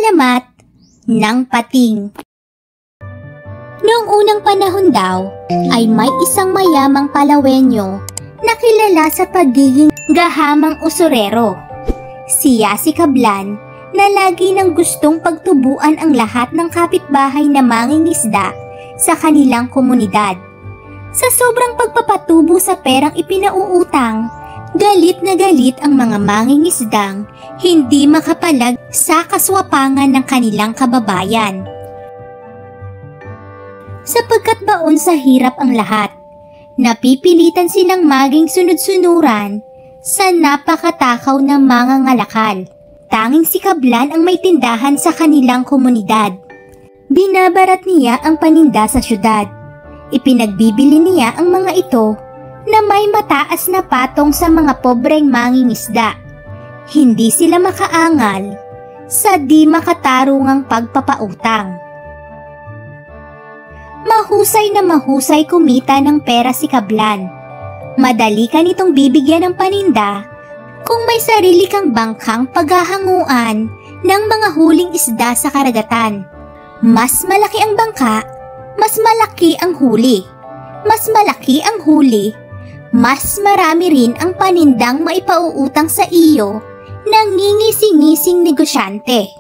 alamat ng pating. Noong unang panahon daw ay may isang mayamang Palawenyo na kilala sa pagiging gahamang usurero. Siya si Kablan na lagi nang gustong pagtubuan ang lahat ng kapitbahay na mangingisda sa kanilang komunidad. Sa sobrang pagpapatubo sa perang ipinauutang, galit na galit ang mga mangingisdang hindi makapalag sa kaswapangan ng kanilang kababayan. Sapagkat baon sa hirap ang lahat, napipilitan silang maging sunod-sunuran sa napakatakaw ng mga ngalakal. Tanging si Kablan ang may tindahan sa kanilang komunidad. Binabarat niya ang paninda sa syudad. Ipinagbibili niya ang mga ito na may mataas na patong sa mga pobreng mangingisda. Hindi sila makaangal sa di makatarungang pagpapautang. Mahusay na mahusay kumita ng pera si Kablan. Madali ka nitong bibigyan ng paninda kung may sarili kang bangkang paghahanguan ng mga huling isda sa karagatan. Mas malaki ang bangka, mas malaki ang huli. Mas malaki ang huli, mas marami rin ang panindang maipauutang sa iyo ng ngingisi-ngising negosyante.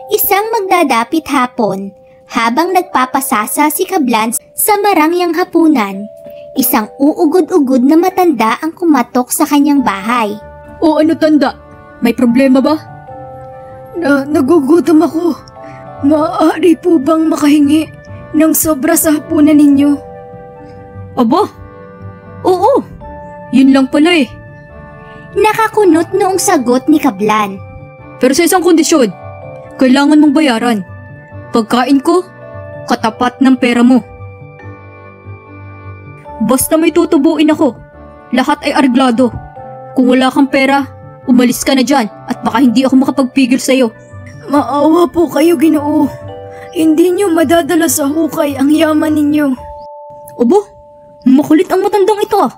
Isang magdadapit hapon, habang nagpapasasa si Kablan sa marangyang hapunan, isang uugod-ugod na matanda ang kumatok sa kanyang bahay. O ano tanda? May problema ba? Nagugutom ako. Maaari po bang makahingi ng sobra sa hapunan ninyo? Aba? Oo. Yun lang pala eh. Nakakunot noong sagot ni Kablan. Pero sa isang kondisyon, kailangan mong bayaran. Pagkain ko, katapat ng pera mo. Basta may tutubuin ako, lahat ay arglado. Kung wala kang pera, umalis ka na dyan at baka hindi ako makapagpigil sa'yo. Maawa po kayo, Ginoo. Hindi nyo madadala sa hukay ang yaman ninyo. Aba, makulit ang matandang ito ah.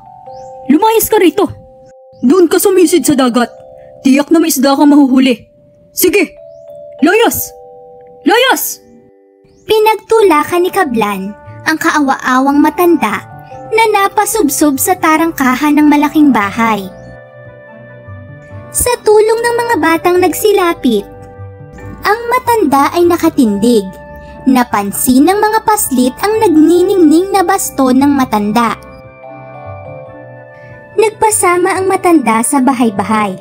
Lumayas ka rito. Doon ka sumisid sa dagat. Tiyak na may isda kang mahuhuli. Sige, layas! Layas! Pinagtulakan ni Kablan ang kaawa-awang matanda na napasubsob sa tarangkahan ng malaking bahay. Sa tulong ng mga batang nagsilapit, ang matanda ay nakatindig. Napansin ng mga paslit ang nagniningning na baston ng matanda. Nagpasama ang matanda sa bahay-bahay.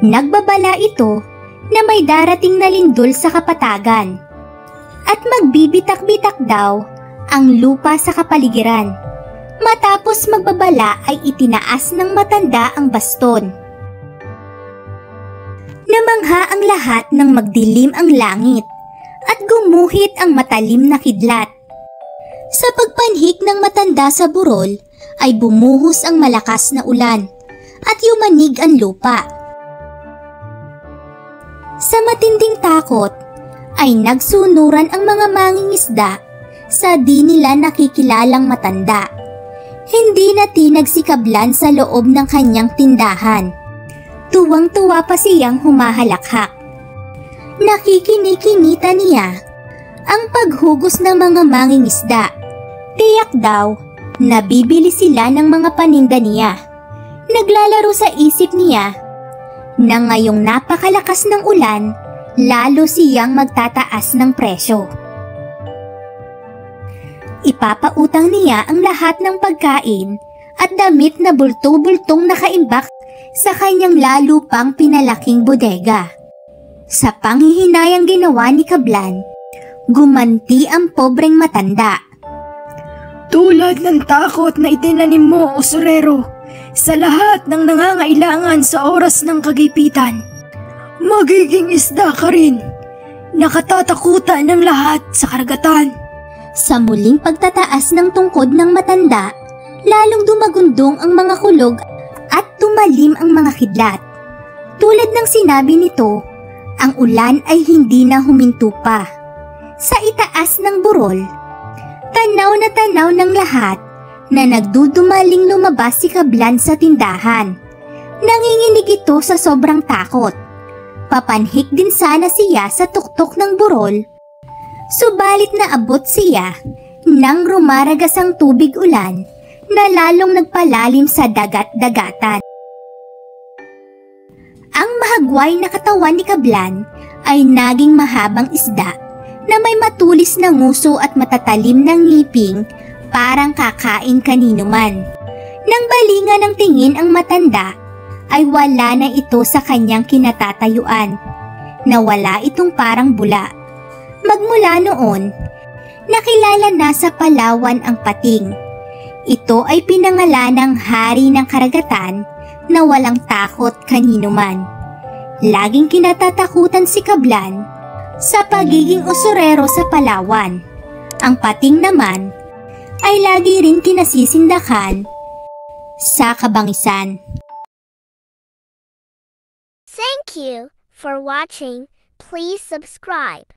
Nagbabala ito na may darating na lindol sa kapatagan at magbibitak-bitak daw ang lupa sa kapaligiran. Matapos magbabala ay itinaas ng matanda ang baston. Namangha ang lahat nang magdilim ang langit at gumuhit ang matalim na kidlat. Sa pagpanhik ng matanda sa burol ay bumuhos ang malakas na ulan at yumanig ang lupa. Sa matinding takot ay nagsunuran ang mga mangingisda sa di nila nakikilalang matanda. Hindi natinag si Kablan sa loob ng kanyang tindahan. Tuwang-tuwa pa siyang humahalakhak. Nakikinikinita niya ang paghugos ng mga mangingisda. Tiyak daw, nabibili sila ng mga paninda niya. Naglalaro sa isip niya na ngayong napakalakas ng ulan, lalo siyang magtataas ng presyo. Ipapautang niya ang lahat ng pagkain at damit na bulto-bultong nakaimbak sa kanyang lalo pang pinalaking bodega. Sa panghihinayang ginawa ni Kablan, gumanti ang pobreng matanda. Tulad ng takot na itinanim mo, usurero, sa lahat ng nangangailangan sa oras ng kagipitan, magiging isda ka rin, nakatatakutan ng lahat sa karagatan. Sa muling pagtataas ng tungkod ng matanda, lalong dumagundong ang mga kulog at tumalim ang mga kidlat. Tulad ng sinabi nito, ang ulan ay hindi na huminto pa. Sa itaas ng burol, tanaw na tanaw ng lahat na nagdudumaling lumabas si Kablan sa tindahan. Nanginginig ito sa sobrang takot. Magpapanhik din sana siya sa tuktok ng burol. Subalit naabot siya nang rumaragas ang tubig ulan na lalong nagpalalim sa dagat-dagatan. Ang mahagway na katawan ni Kablan ay naging mahabang isda na may matulis na nguso at matatalim ng ngiping, parang kakain kanino man. Nang balingan ng tingin ang matanda, ay wala na ito sa kanyang kinatatayuan. Nawala itong parang bula. Magmula noon, nakilala na sa Palawan ang pating. Ito ay pinangalan ng hari ng karagatan na walang takot kanino man. Laging kinatatakutan si Kablan sa pagiging usurero sa Palawan. Ang pating naman ay lagi rin kinasisindakan sa kabangisan. Thank you for watching. Please subscribe.